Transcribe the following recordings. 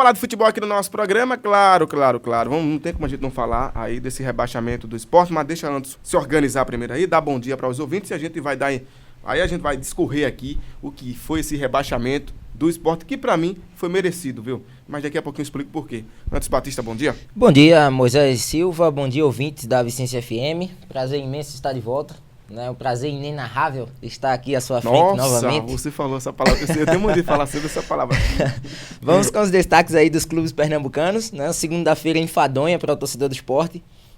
falar de futebol aqui no nosso programa, claro. Não tem como a gente não falar aí desse rebaixamento do Sport, mas deixa antes se organizar primeiro aí, dar bom dia para os ouvintes e a gente vai dar... Aí a gente vai discorrer aqui o que foi esse rebaixamento do Sport, que pra mim foi merecido, viu? Mas daqui a pouquinho eu explico por quê. Antes, Batista, bom dia. Bom dia, Moisés Silva, bom dia, ouvintes da Vicência FM. Prazer imenso estar de volta, né? Um prazer inenarrável estar aqui à sua frente novamente. Nossa, você falou essa palavra, eu tenho muito de falar sobre essa palavra. Vamos com os destaques aí dos clubes pernambucanos, né? Segunda-feira enfadonha para o torcedor do Sport,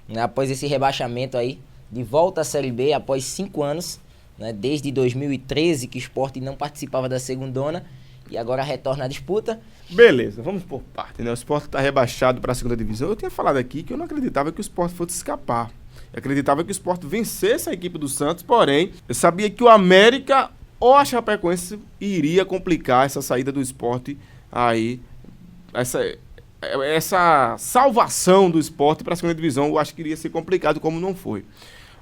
né? Após esse rebaixamento aí, de volta à Série B após 5 anos, né? Desde 2013 que o Sport não participava da segundona, e agora retorna à disputa. Beleza, vamos por parte, né? O Sport está rebaixado para a segunda divisão. Eu tinha falado aqui que eu não acreditava que o Sport fosse escapar. Eu acreditava que o Sport vencesse a equipe do Santos, porém, eu sabia que o América ou a Chapecoense iria complicar essa saída do Sport aí, essa salvação do Sport para a segunda divisão. Eu acho que iria ser complicado, como não foi.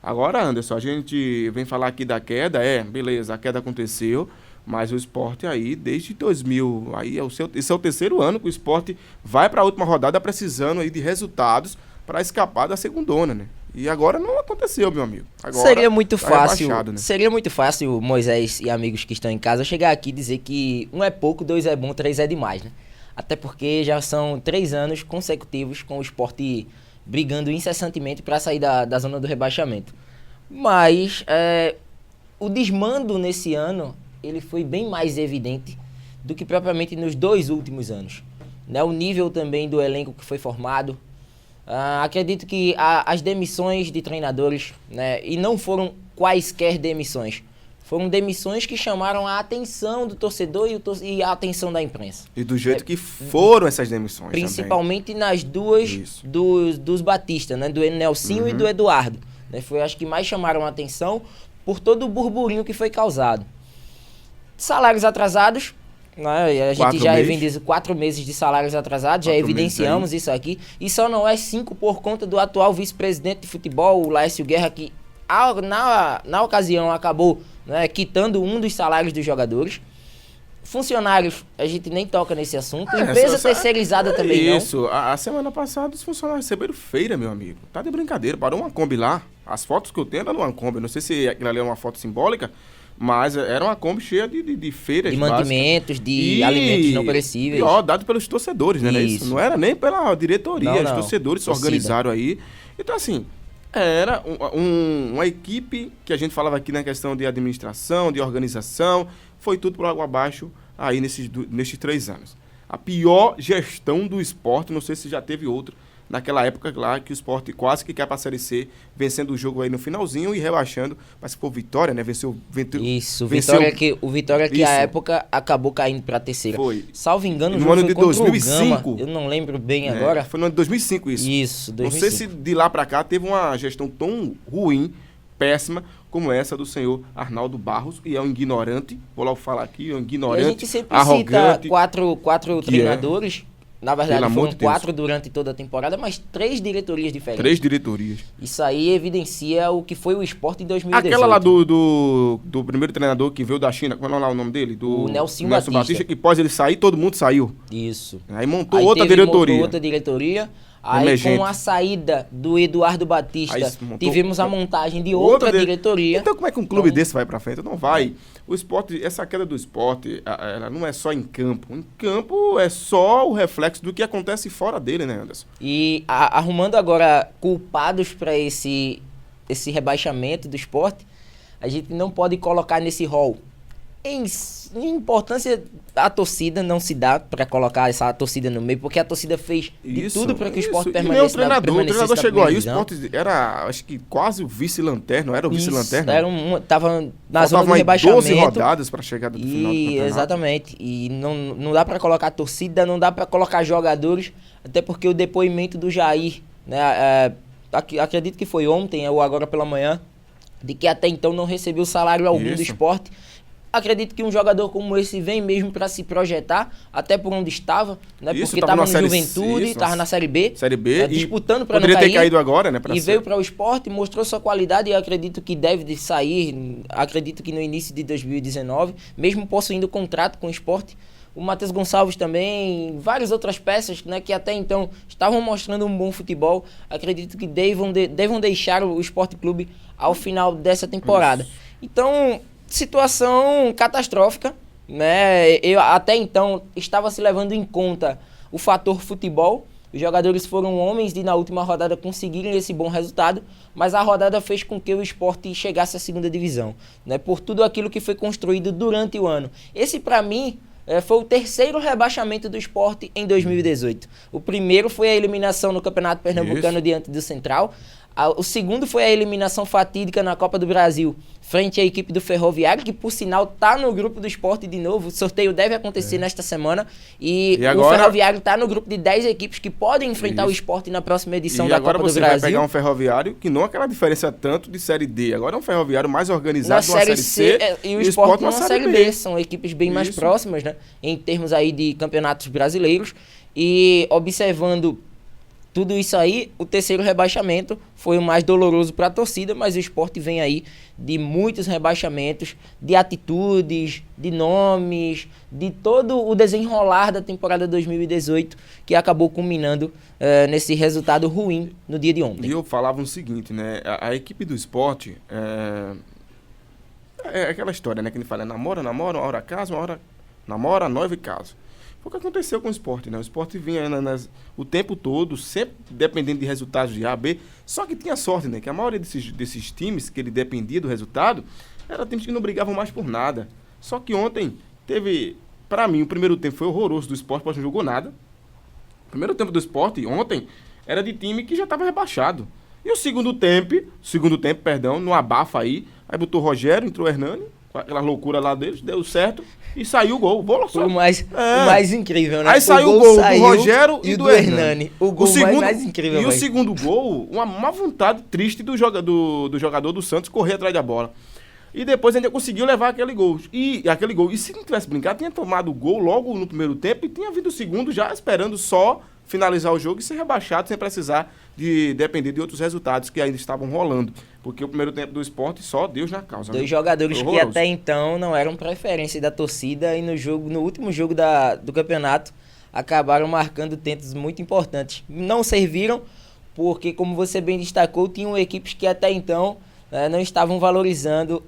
Agora, Anderson, a gente vem falar aqui da queda, beleza, a queda aconteceu. Mas o Sport aí, desde 2000, aí esse é o terceiro ano que o Sport vai para a última rodada precisando aí de resultados para escapar da segundona, né? E agora não aconteceu, meu amigo. Agora seria muito fácil, né? Seria muito fácil, Moisés e amigos que estão em casa, chegar aqui e dizer que 1 é pouco, 2 é bom, 3 é demais, né? Até porque já são 3 anos consecutivos com o Sport brigando incessantemente para sair da zona do rebaixamento. Mas o desmando nesse ano ele foi bem mais evidente do que propriamente nos 2 últimos anos, né? O nível também do elenco que foi formado. Acredito que as demissões de treinadores, né? E não foram quaisquer demissões, foram demissões que chamaram a atenção do torcedor e a atenção da imprensa. E do jeito que foram essas demissões principalmente também. Nas duas dos Batista, né? Do Nelsinho e do Eduardo, né? Foi acho que mais chamaram a atenção por todo o burburinho que foi causado. Salários atrasados, né? A gente já evidencia 4 meses de salários atrasados, já evidenciamos isso aqui. E só não é 5 por conta do atual vice-presidente de futebol, o Laércio Guerra, que na ocasião acabou, né, quitando um dos salários dos jogadores. Funcionários, a gente nem toca nesse assunto. Empresa terceirizada também não. Isso, a semana passada os funcionários receberam feira, meu amigo. Tá de brincadeira, parou uma Kombi lá. As fotos que eu tenho eram uma Kombi, não sei se aquilo ali é uma foto simbólica, mas era uma Kombi cheia de feiras. De mantimentos, de alimentos não perecíveis. E dado pelos torcedores, né? Isso. Não era nem pela diretoria, os torcedores se organizaram aí. Então, assim, era uma equipe que a gente falava aqui na questão de administração, de organização, foi tudo por água abaixo aí nesses 3 anos. A pior gestão do Sport, não sei se já teve outra, naquela época lá que o Sport quase que quer para a Série C, vencendo o jogo aí no finalzinho e rebaixando, mas por Vitória, né? O Vitória que à época acabou caindo para a terceira. Foi. Salvo engano, no ano de 2005. Eu não lembro bem agora. Foi no ano de 2005 isso. Isso, 2005. Não sei se de lá para cá teve uma gestão tão ruim, péssima, como essa do senhor Arnaldo Barros, que é um ignorante, vou logo falar aqui, um ignorante, arrogante. E a gente sempre arrogante, cita 4 treinadores. Na verdade, foram 4 durante toda a temporada, mas 3 diretorias diferentes. 3 diretorias. Isso aí evidencia o que foi o Sport em 2018. Aquela lá do primeiro treinador que veio da China, qual é lá o nome dele? O Nelson Batista. Que após ele sair, todo mundo saiu. Isso. Aí montou outra diretoria. Aí emergente. Com a saída do Eduardo Batista, tivemos a montagem de outra diretoria. Então como é que um clube desse vai pra frente? Não vai. O Sport, essa queda do Sport, ela não é só em campo. Em campo é só o reflexo do que acontece fora dele, né, Anderson? E arrumando agora culpados para esse rebaixamento do Sport, a gente não pode colocar nesse rol. Em importância, a torcida não se dá para colocar essa torcida no meio, porque a torcida fez de tudo para que o Sport permanecesse na primeira divisão. O treinador chegou aí, o Sport era, acho que quase o vice-lanterna, era o vice-lanterna? Tava na zona do rebaixamento. 12 rodadas para chegar do final do campeonato. Exatamente, e não dá para colocar a torcida, não dá para colocar jogadores, até porque o depoimento do Jair, né, acredito que foi ontem ou agora pela manhã, de que até então não recebeu salário algum do Sport. Acredito que um jogador como esse vem mesmo para se projetar, até por onde estava, né? Porque estava no Juventude, estava na Série B, disputando para não cair. Poderia ter caído agora, né? Veio para o Sport, mostrou sua qualidade e acredito que deve sair, acredito que no início de 2019, mesmo possuindo contrato com o Sport, o Matheus Gonçalves também, várias outras peças, né, que até então estavam mostrando um bom futebol. Acredito que devam deixar o Sport Clube ao final dessa temporada. Então, situação catastrófica, né? Eu até então estava se levando em conta o fator futebol. Os jogadores foram homens de na última rodada conseguirem esse bom resultado, mas a rodada fez com que o Sport chegasse à segunda divisão, né? Por tudo aquilo que foi construído durante o ano. Esse, para mim, foi o terceiro rebaixamento do Sport em 2018. O primeiro foi a eliminação no Campeonato Pernambucano diante do Central. O segundo foi a eliminação fatídica na Copa do Brasil, frente à equipe do Ferroviário, que por sinal está no grupo do Sport de novo. O sorteio deve acontecer nesta semana. E agora, o Ferroviário está no grupo de 10 equipes que podem enfrentar o Sport na próxima edição da Copa do Brasil. E agora você vai pegar um Ferroviário que não é aquela diferença tanto de Série D. Agora é um Ferroviário mais organizado, uma Série C e o Sport numa Série B. São equipes bem mais próximas, né, em termos aí de campeonatos brasileiros. E observando tudo isso aí, o terceiro rebaixamento foi o mais doloroso para a torcida, mas o Sport vem aí de muitos rebaixamentos, de atitudes, de nomes, de todo o desenrolar da temporada 2018, que acabou culminando nesse resultado ruim no dia de ontem. E eu falava o seguinte, né? A equipe do Sport é aquela história, né? Que a gente fala, namora, uma hora casa, uma hora namora, noiva e casa. Foi o que aconteceu com o Sport, né? O Sport vinha o tempo todo, sempre dependendo de resultados de A, B, só que tinha sorte, né? Que a maioria desses times que ele dependia do resultado, eram times que não brigavam mais por nada. Só que ontem teve, pra mim, o primeiro tempo foi horroroso do Sport, porque não jogou nada. O primeiro tempo do Sport, ontem, era de time que já estava rebaixado. E o segundo tempo, no abafa aí botou o Rogério, entrou o Hernani, aquela loucura lá deles, deu certo. E saiu o gol. O mais incrível, né? Aí saiu o gol do Rogério e do Hernani. O gol mais incrível. E o segundo gol, uma vontade triste do jogador do Santos correr atrás da bola. E depois ainda conseguiu levar aquele gol. E se não tivesse brincado, tinha tomado o gol logo no primeiro tempo e tinha vindo o segundo já esperando só finalizar o jogo e ser rebaixado sem precisar de depender de outros resultados que ainda estavam rolando. Porque o primeiro tempo do Sport só Deus na causa. Dois jogadores que até então não eram preferência da torcida e no último jogo do campeonato acabaram marcando tentos muito importantes. Não serviram porque, como você bem destacou, tinham equipes que até então não estavam valorizando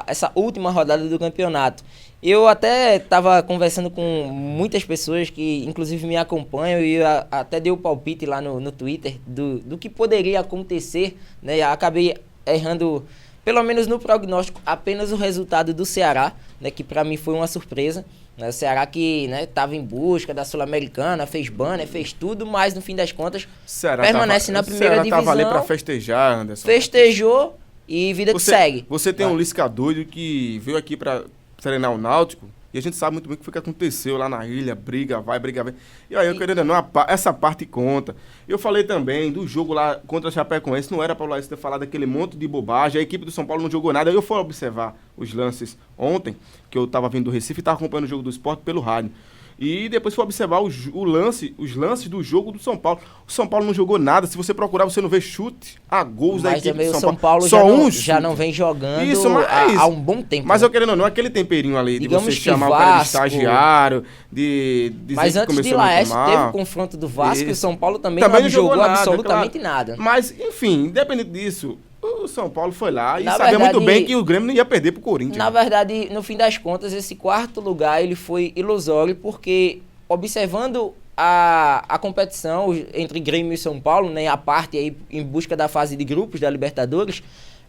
essa última rodada do campeonato. Eu até estava conversando com muitas pessoas que, inclusive, me acompanham e eu até dei o palpite lá no Twitter do que poderia acontecer, né? Acabei errando, pelo menos no prognóstico, apenas o resultado do Ceará, né? Que para mim foi uma surpresa. O Ceará que estava em busca da Sul-Americana, fez banner, fez tudo, mas no fim das contas permanece na primeira divisão. O Ceará estava ali para festejar, Anderson. Festejou e vida que segue. Você tem um Lisca doido que veio aqui para treinar o Náutico, e a gente sabe muito bem o que foi que aconteceu lá na ilha, briga, vai. E aí, eu querendo ou não, essa parte conta. Eu falei também do jogo lá contra a Chapecoense, não era para o Laís ter falado aquele monte de bobagem, a equipe do São Paulo não jogou nada. Eu fui observar os lances ontem, que eu estava vindo do Recife e estava acompanhando o jogo do Sport pelo rádio. E depois fui observar os lances do jogo do São Paulo. O São Paulo não jogou nada. Se você procurar, você não vê chute a gols da equipe do São Paulo. Só já não vem jogando há um bom tempo. Mas eu querendo ou não, aquele temperinho ali, digamos, de você chamar o cara de estagiário, de dizer mas antes de Laércio teve o confronto do Vasco e o São Paulo também não jogou nada, absolutamente nada. Mas, enfim, independente disso, o São Paulo foi lá e sabia muito bem que o Grêmio não ia perder pro Corinthians. Na verdade, no fim das contas, esse quarto lugar ele foi ilusório, porque observando a competição entre Grêmio e São Paulo, né, a parte aí em busca da fase de grupos da Libertadores,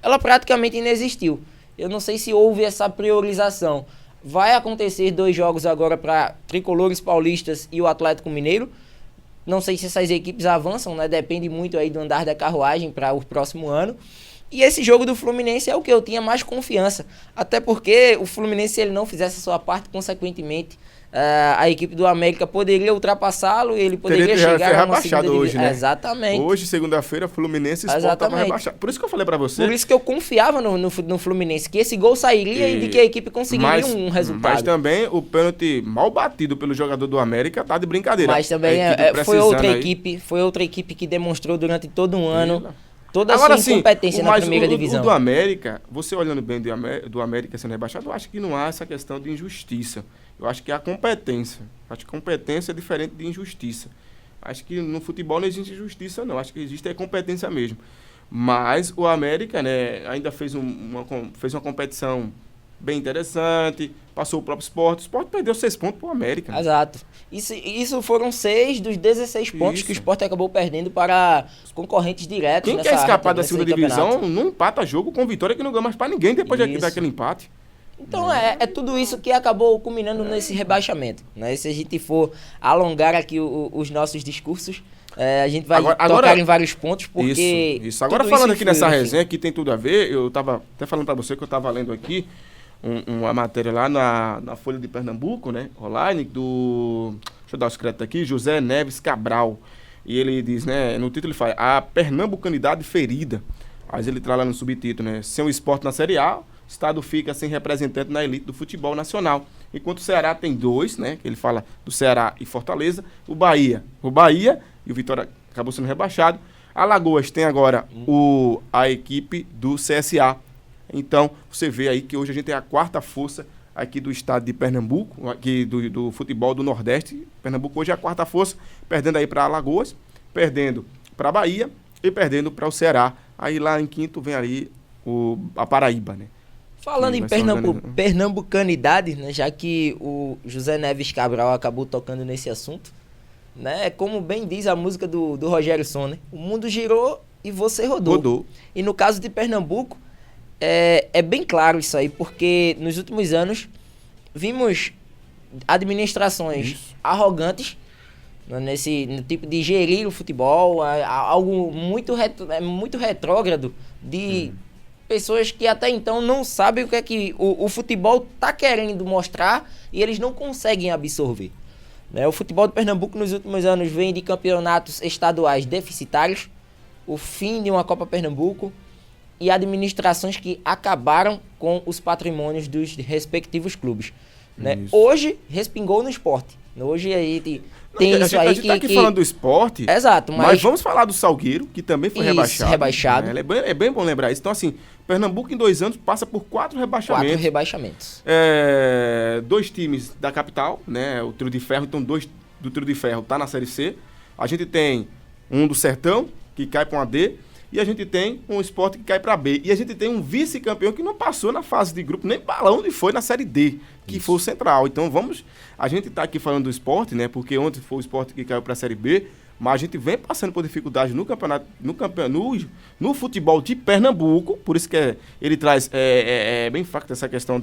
ela praticamente inexistiu. Eu não sei se houve essa priorização. Vai acontecer 2 jogos agora para Tricolores Paulistas e o Atlético Mineiro. Não sei se essas equipes avançam, né? Depende muito aí do andar da carruagem para o próximo ano. E esse jogo do Fluminense é o que eu tinha mais confiança. Até porque o Fluminense, se ele não fizesse a sua parte, consequentemente, a equipe do América poderia ultrapassá-lo e ele poderia chegar a uma segunda hoje, né? Exatamente. Hoje, segunda-feira, Fluminense e Sport estavam rebaixados. Por isso que eu falei pra você. Por isso que eu confiava no Fluminense, que esse gol sairia e de que a equipe conseguiria um resultado. Mas também o pênalti mal batido pelo jogador do América tá de brincadeira. Mas também foi outra equipe que demonstrou durante todo um ano toda a sua incompetência na primeira divisão. O do América, você olhando bem do América sendo rebaixado, eu acho que não há essa questão de injustiça. Eu acho que é a competência. Acho que competência é diferente de injustiça. Acho que no futebol não existe injustiça, não. Acho que existe competência mesmo. Mas o América, né, ainda fez uma competição bem interessante, passou o próprio Sport. O Sport perdeu 6 pontos pro América. Né? Exato. Isso foram 6 dos 16 pontos que o Sport acabou perdendo para os concorrentes diretos. Quem quer escapar da segunda divisão não empata jogo com Vitória, que não ganha mais para ninguém depois daquele empate. Então é tudo isso que acabou culminando nesse rebaixamento. Né? Se a gente for alongar aqui os nossos discursos, a gente vai tocar em vários pontos, porque... Isso. Agora falando aqui nessa resenha, que tem tudo a ver, eu estava até falando para você que eu estava lendo aqui uma matéria lá na Folha de Pernambuco, né, online, deixa eu dar os créditos aqui, José Neves Cabral. E ele diz, né, no título ele fala, a pernambucanidade ferida. Mas ele traz lá no subtítulo, né, sem o Sport na Série A, o Estado fica sem representante na elite do futebol nacional. Enquanto o Ceará tem 2, né, que ele fala do Ceará e Fortaleza, o Bahia e o Vitória acabou sendo rebaixado. Alagoas tem agora a equipe do CSA. Então, você vê aí que hoje a gente tem a 4ª força aqui do estado de Pernambuco, aqui do futebol do Nordeste. Pernambuco hoje é a 4ª força, perdendo aí para Alagoas, perdendo para Bahia e perdendo para o Ceará. Aí lá em quinto vem ali a Paraíba, né? Falando em pernambucanidade, né, já que o José Neves Cabral acabou tocando nesse assunto, né, como bem diz a música do Rogério Son, né, o mundo girou e você rodou. E no caso de Pernambuco, é bem claro isso aí, porque nos últimos anos vimos administrações arrogantes no tipo de gerir o futebol, algo muito retrógrado de pessoas que até então não sabem o que é que o futebol está querendo mostrar e eles não conseguem absorver. Né? O futebol de Pernambuco nos últimos anos vem de campeonatos estaduais deficitários, o fim de uma Copa Pernambuco e administrações que acabaram com os patrimônios dos respectivos clubes. Né? Hoje, respingou no Sport. Hoje a gente tem isso aí. A gente tá aqui falando do Sport. Exato. Mas vamos falar do Salgueiro, que também foi rebaixado. Né? É bem bom lembrar isso. Então, assim, Pernambuco em 2 anos passa por 4 rebaixamentos. 4 rebaixamentos. 2 times da capital, né? O Trio de Ferro. Então, 2 do Trio de Ferro tá na Série C. A gente tem um do Sertão, que cai para uma D. E a gente tem um Sport que cai para B. E a gente tem um vice-campeão que não passou na fase de grupo, nem para onde foi na Série D, que foi o Central. Então a gente está aqui falando do Sport, né? Porque ontem foi o Sport que caiu para a Série B, mas a gente vem passando por dificuldade no campeonato, no futebol de Pernambuco, por isso que ele traz bem fraco essa questão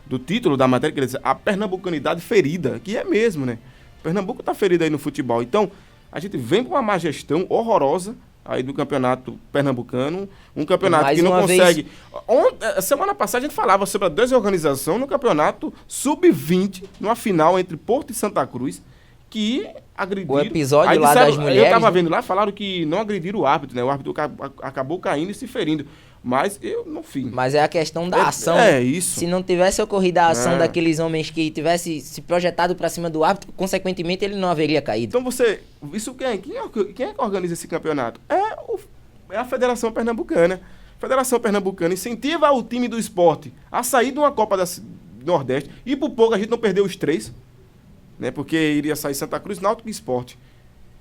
do título da matéria, que ele diz, a pernambucanidade ferida, que é mesmo, né? Pernambuco está ferido aí no futebol. Então, a gente vem com uma má gestão horrorosa aí do campeonato pernambucano, um campeonato que não consegue... Semana passada a gente falava sobre a desorganização no campeonato sub-20, numa final entre Porto e Santa Cruz, que agrediram... O episódio aí lá das mulheres... Eu tava vendo lá, falaram que não agrediram o árbitro, né? O árbitro acabou caindo e se ferindo. Mas eu não fiz. Mas é a questão da ação. Isso. Se não tivesse ocorrido a ação daqueles homens que tivesse se projetado para cima do árbitro, consequentemente ele não haveria caído. Então isso quem é que organiza esse campeonato? É a Federação Pernambucana. A Federação Pernambucana incentiva o time do esporte a sair de uma Copa do Nordeste. E por pouco a gente não perdeu os 3, né? Porque iria sair Santa Cruz, Náutico e Sport.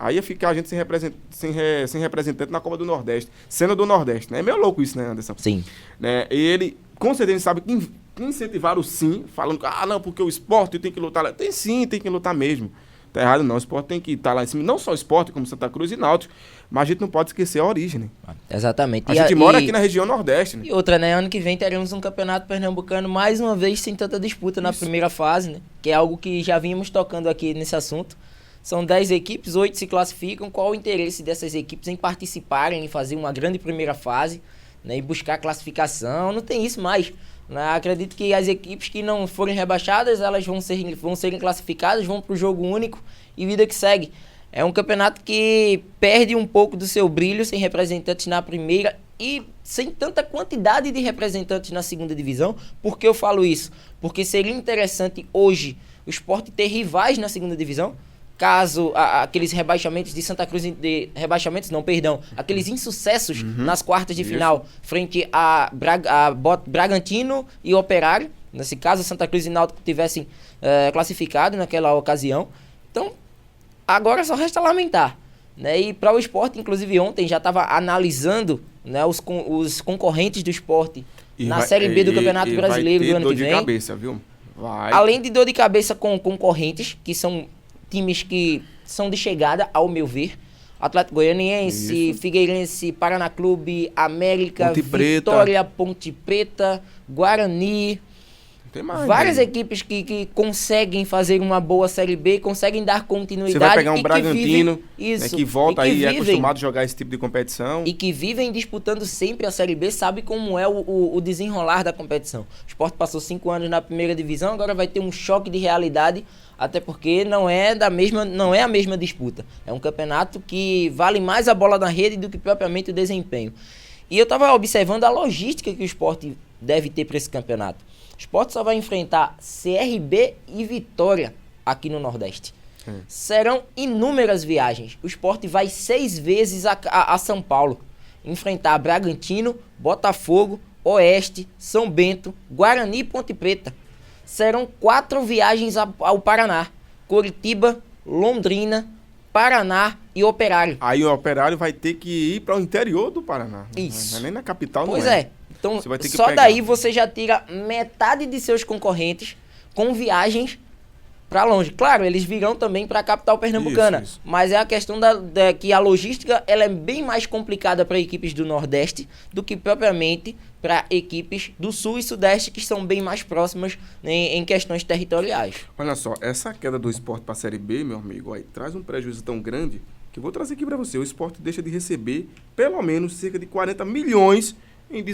Aí ia ficar a gente sem representante na Copa do Nordeste, sendo do Nordeste, né? É meio louco isso, né, Anderson? Sim. Né? E ele, com certeza, sabe que incentivaram sim, falando que, não, porque o esporte tem que lutar lá. Tem sim, tem que lutar mesmo. Tá errado não, o esporte tem que estar lá em cima. Não só o esporte, como Santa Cruz e Náutico, mas a gente não pode esquecer a origem, né? Exatamente. A gente mora aqui na região Nordeste, né? E outra, né? Ano que vem teremos um campeonato pernambucano, mais uma vez, sem tanta disputa na primeira fase, né? Que é algo que já vínhamos tocando aqui nesse assunto. São 10 equipes, 8 se classificam. Qual o interesse dessas equipes em participarem, em fazer uma grande primeira fase, né, e buscar classificação? Não tem isso mais. Né? Acredito que as equipes que não forem rebaixadas, elas vão serem classificadas, vão para o jogo único e vida que segue. É um campeonato que perde um pouco do seu brilho sem representantes na primeira e sem tanta quantidade de representantes na segunda divisão. Por que eu falo isso? Porque seria interessante hoje o Sport ter rivais na segunda divisão. caso aqueles rebaixamentos de Santa Cruz, aqueles insucessos nas quartas de final, frente a Bragantino e Operário, nesse caso Santa Cruz e Náutico tivessem classificado naquela ocasião. Então, agora só resta lamentar, né? E para o Sport, inclusive ontem já estava analisando, né, os concorrentes do Sport na Série B do Campeonato Brasileiro do ano que vem. Dor de cabeça, viu? Além de dor de cabeça com concorrentes, que são times que são de chegada, ao meu ver. Atlético Goianiense, Figueirense, Paraná Clube, América, Vitória, Ponte Preta, Guarani. Tem mais, várias equipes que conseguem fazer uma boa Série B, conseguem dar continuidade. Você vai pegar um Bragantino, né, que volta aí, é acostumado a jogar esse tipo de competição. E que vivem disputando sempre a Série B, sabe como é o desenrolar da competição. O Sport passou 5 anos na primeira divisão, agora vai ter um choque de realidade, até porque não é a mesma disputa. É um campeonato que vale mais a bola na rede do que propriamente o desempenho. E eu estava observando a logística que o Sport deve ter para esse campeonato. O Sport só vai enfrentar CRB e Vitória aqui no Nordeste. Serão inúmeras viagens. O Sport vai 6 vezes a São Paulo. Enfrentar Bragantino, Botafogo, Oeste, São Bento, Guarani e Ponte Preta. Serão 4 viagens ao Paraná. Curitiba, Londrina, Paraná e Operário. Aí o Operário vai ter que ir para o interior do Paraná. Isso. Não é nem na capital, pois não é. Então, só daí você já tira metade de seus concorrentes com viagens para longe. Claro, eles virão também para a capital pernambucana, isso. Mas é a questão que a logística ela é bem mais complicada para equipes do Nordeste do que propriamente para equipes do Sul e Sudeste, que são bem mais próximas em questões territoriais. Olha só, essa queda do Sport para a Série B, meu amigo, aí, traz um prejuízo tão grande que eu vou trazer aqui para você. O Sport deixa de receber pelo menos cerca de 40 milhões em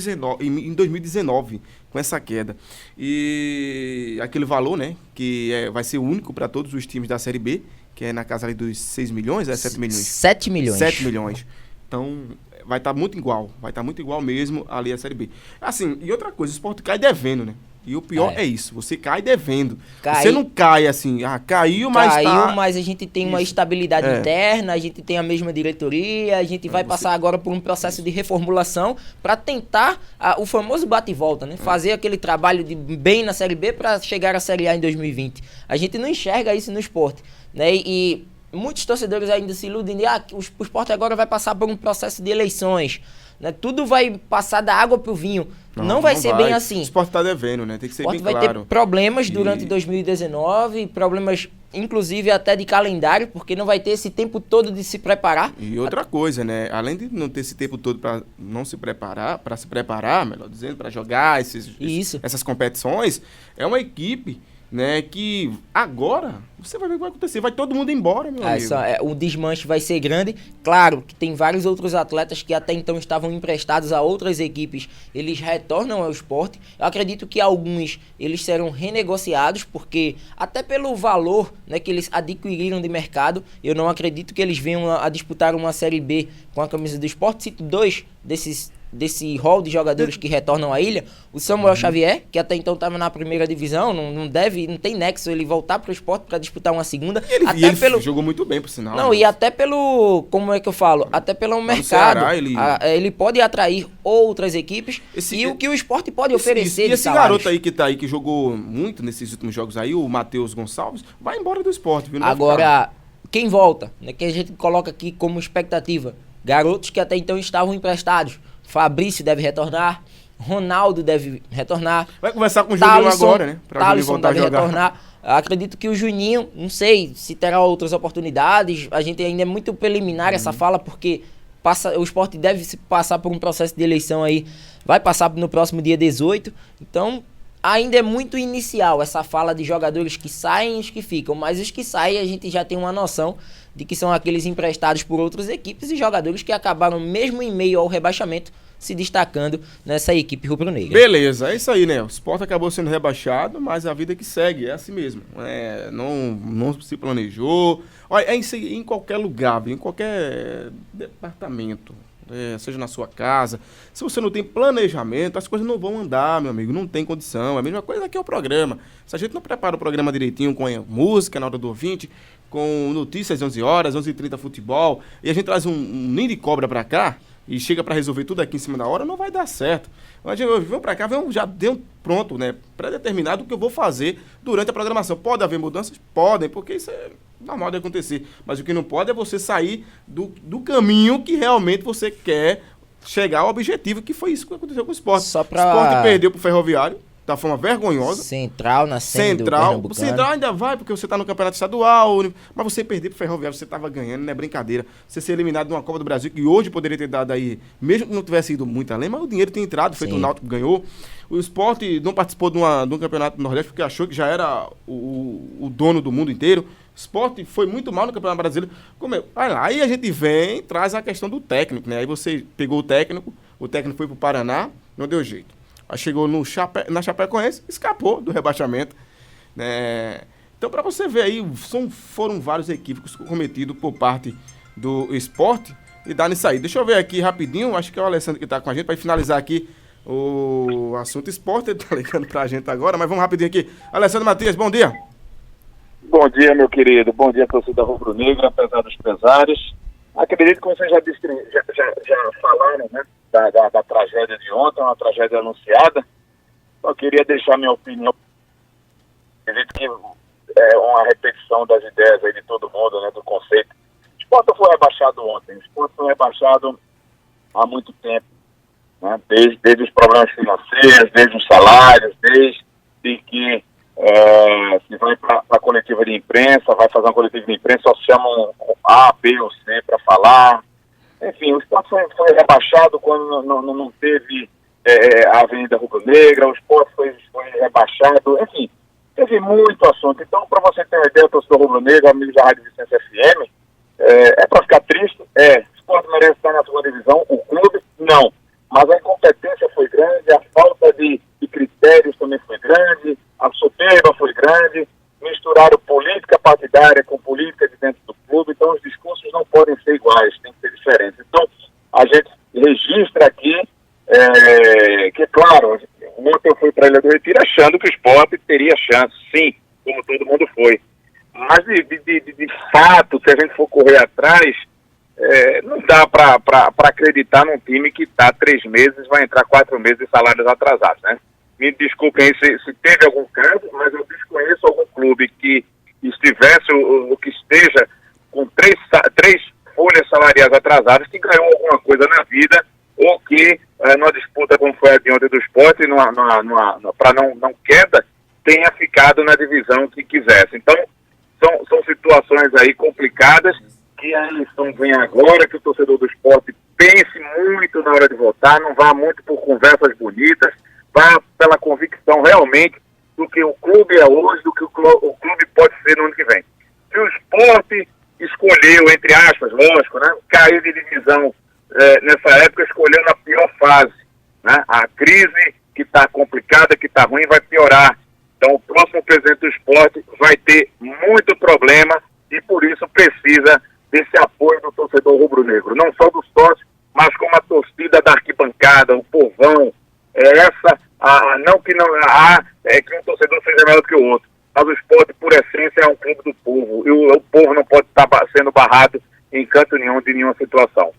2019, com essa queda. E aquele valor, né, que vai ser único para todos os times da Série B, que é na casa ali dos 6 milhões, 7 milhões? 7 milhões. 7 milhões. Então, vai estar muito igual mesmo ali a Série B. Assim, e outra coisa, o Sport cai devendo, né? E o pior é isso, você cai devendo. Você não cai assim, caiu, mas a gente tem uma estabilidade interna, a gente tem a mesma diretoria, a gente vai passar agora por um processo de reformulação para tentar o famoso bate e volta, né? Fazer aquele trabalho de bem na Série B para chegar à Série A em 2020. A gente não enxerga isso no Sport, né? E muitos torcedores ainda se iludem de o Sport agora vai passar por um processo de eleições, né? Tudo vai passar da água pro vinho. Não vai ser bem assim. O Sport tá devendo, né? Tem que ser bem claro. O Sport vai ter problemas durante 2019, problemas inclusive até de calendário, porque não vai ter esse tempo todo de se preparar. E outra coisa, né? Além de não ter esse tempo todo para não se preparar, melhor dizendo, para jogar essas competições, é uma equipe, né, que agora você vai ver o que vai acontecer, vai todo mundo embora, meu amigo. O desmanche vai ser grande. Claro que tem vários outros atletas que até então estavam emprestados a outras equipes, eles retornam ao Sport. Eu acredito que alguns eles serão renegociados, porque até pelo valor, né, que eles adquiriram de mercado, eu não acredito que eles venham a disputar uma Série B com a camisa do Sport. Cito 2 desse rol de jogadores que retornam à ilha. O Samuel Xavier, que até então estava na primeira divisão, não tem nexo ele voltar para o Sport para disputar uma segunda. Ele jogou muito bem, por sinal. Não, né? E até pelo, como é que eu falo? Até pelo mercado. Ceará, ele pode atrair outras equipes o que o Sport pode oferecer. E esse garoto aí que tá aí, que jogou muito nesses últimos jogos aí, o Matheus Gonçalves, vai embora do Sport. Viu? Agora, quem volta, né, que a gente coloca aqui como expectativa, garotos que até então estavam emprestados. Fabrício deve retornar, Ronaldo deve retornar. Vai conversar com o Juninho agora, né? Pra Juninho voltar deve a jogar. Retornar. Acredito que o Juninho, não sei se terá outras oportunidades. A gente ainda é muito preliminar essa fala, porque o Sport deve se passar por um processo de eleição aí. Vai passar no próximo dia 18. Então, ainda é muito inicial essa fala de jogadores que saem e os que ficam. Mas os que saem, a gente já tem uma noção de que são aqueles emprestados por outras equipes e jogadores que acabaram, mesmo em meio ao rebaixamento, se destacando nessa equipe rubro-negra. Beleza, é isso aí, né? O Sport acabou sendo rebaixado, mas a vida que segue é assim mesmo. Não se planejou. Olha, é isso aí em qualquer lugar, em qualquer departamento. Seja na sua casa, se você não tem planejamento, as coisas não vão andar, meu amigo, não tem condição. É a mesma coisa que o programa. Se a gente não prepara o programa direitinho com a música na hora do ouvinte, com notícias 11 horas, 11h30 futebol, e a gente traz um ninho de cobra pra cá, e chega pra resolver tudo aqui em cima da hora, não vai dar certo. Vamos pra cá, já deu pronto, né? Pré-determinado o que eu vou fazer durante a programação. Pode haver mudanças? Podem, porque isso é normal de acontecer. Mas o que não pode é você sair do caminho que realmente você quer chegar ao objetivo, que foi isso que aconteceu com o Sport. O Sport perdeu pro Ferroviário, da forma vergonhosa. Central na Central ainda vai, porque você tá no campeonato estadual, mas você perder pro Ferroviário, você tava ganhando, não é brincadeira. Você ser eliminado de uma Copa do Brasil, que hoje poderia ter dado aí, mesmo que não tivesse ido muito além, mas o dinheiro tem entrado, feito o Náutico ganhou. O Sport não participou de um campeonato do Nordeste, porque achou que já era o dono do mundo inteiro. O Sport foi muito mal no Campeonato Brasileiro. Aí a gente traz a questão do técnico, né? Aí você pegou o técnico foi pro Paraná, não deu jeito. Aí chegou na Chapecoense, escapou do rebaixamento. Né? Então, para você ver aí, foram vários equívocos cometidos por parte do Sport e dá nisso aí. Deixa eu ver aqui rapidinho, acho que é o Alessandro que está com a gente, para finalizar aqui o assunto Sport. Ele está ligando para a gente agora, mas vamos rapidinho aqui. Alessandro Matias, bom dia. Bom dia, meu querido. Bom dia, torcida rubro-negra, apesar dos pesares. Acredito que vocês já falaram, né? Da tragédia de ontem, uma tragédia anunciada. Só queria deixar minha opinião. Acredito que é uma repetição das ideias aí de todo mundo, né, do conceito. O Sport foi rebaixado ontem. O Sport foi rebaixado há muito tempo, né, desde os problemas financeiros, desde os salários, desde que se vai para a coletiva de imprensa, vai fazer uma coletiva de imprensa, só chamam A, B ou C para falar. Enfim, o Sport foi rebaixado quando não teve a Avenida Rubro-Negra, o Sport foi rebaixado, enfim, teve muito assunto. Então, para você ter uma ideia, torcedor rubro-negro, amigo da Rádio Vicência FM, é para ficar triste? O Sport merece estar na segunda divisão, o clube, não. Mas a incompetência foi grande, a falta de critérios também foi grande, a soberba foi grande, misturaram política partidária com política de dentro do clube, então os discursos não podem ser iguais, tem que ser diferentes. Então, a gente registra aqui que, claro, ontem eu fui para a Ilha do Retiro achando que o Sport teria chance, sim, como todo mundo foi. Mas, de fato, se a gente for correr atrás, não dá para acreditar num time que está 3 meses, vai entrar 4 meses de salários atrasados, né? Me desculpem se teve algum caso, mas eu desconheço algum clube que estivesse ou que esteja com 3 folhas salariais atrasadas, que ganhou alguma coisa na vida, ou que numa disputa como foi a de ontem do Sport, para não queda, tenha ficado na divisão que quisesse. Então, são situações aí complicadas, que a eleição vem agora, que o torcedor do Sport pense muito na hora de votar, não vá muito por conversas bonitas, vá pela convicção realmente do que o clube é hoje, do que o clube pode ser no ano que vem. Se o Sport escolheu, entre aspas, lógico, né, cair de divisão nessa época, escolheu na pior fase, né? A crise que está complicada, que está ruim, vai piorar. Então o próximo presidente do Sport vai ter muito problema e por isso precisa desse apoio do torcedor rubro-negro, não só dos sócios, mas como a torcida da arquibancada, o povão. Não que um torcedor seja melhor do que o outro, mas o Sport, por essência, é um clube do povo, e o povo não pode estar sendo barrado em canto nenhum de nenhuma situação.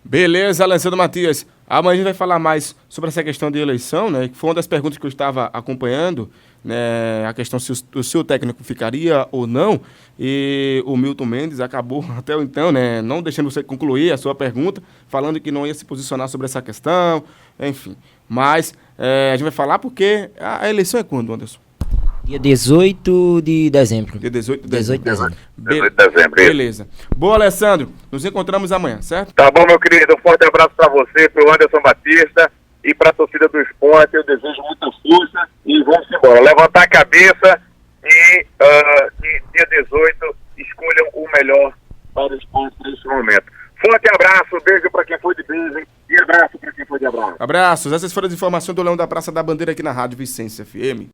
Beleza, Alessandro Matias. Amanhã a gente vai falar mais sobre essa questão de eleição, né? Que foi uma das perguntas que eu estava acompanhando, né? A questão se o seu técnico ficaria ou não. E o Milton Mendes acabou até então, né? Não deixando você concluir a sua pergunta, falando que não ia se posicionar sobre essa questão, enfim. Mas a gente vai falar porque a eleição é quando, Anderson? Dia 18 de dezembro. Dia 18 de 18 de dezembro. 18 de dezembro. Beleza. Boa, Alessandro. Nos encontramos amanhã, certo? Tá bom, meu querido. Um forte abraço para você, pro Anderson Batista e para a torcida do Sport. Eu desejo muita força e vamos embora. Levantar a cabeça e dia 18 escolham o melhor para o Sport nesse momento. Forte abraço, beijo para quem foi de beijo e abraço para quem foi de abraço. Abraços. Essas foram as informações do Leão da Praça da Bandeira aqui na Rádio Vicência FM.